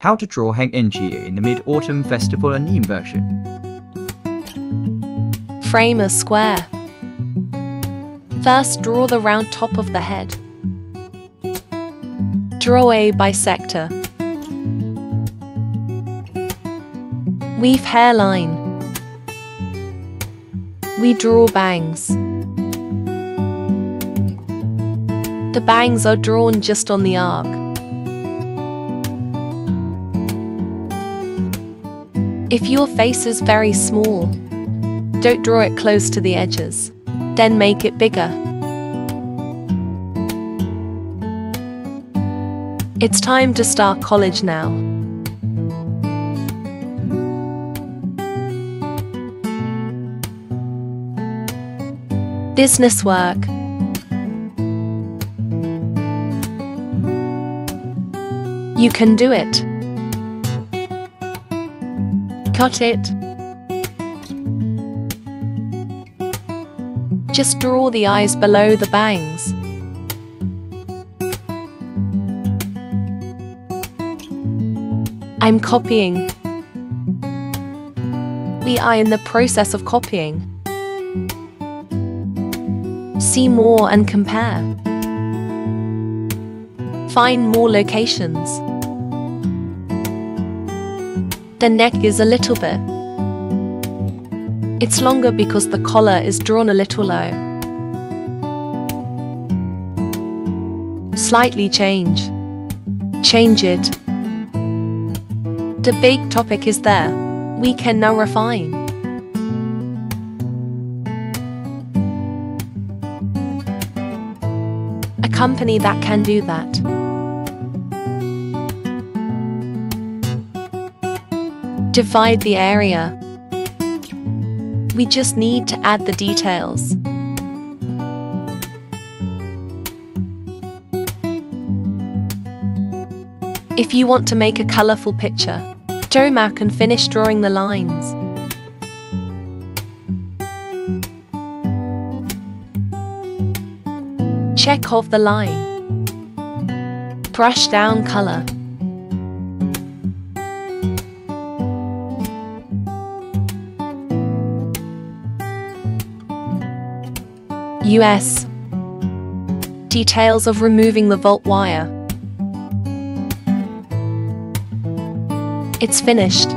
How to draw Heng in the Mid-Autumn Festival anime version. Frame a square. First, draw the round top of the head. Draw a bisector. Weave hairline. We draw bangs. The bangs are drawn just on the arc. If your face is very small, don't draw it close to the edges. Then make it bigger. It's time to start college now. Business work. You can do it. Cut it. Just draw the eyes below the bangs. I'm copying. We are in the process of copying. See more and compare. Find more locations. The neck is a little bit. It's longer because the collar is drawn a little low. Slightly change. Change it. The big topic is there. We can now refine. A company that can do that. Divide the area. We just need to add the details. If you want to make a colorful picture, go back and finish drawing the lines. Check off the line. Brush down color. US. Details of removing the volt wire. It's finished.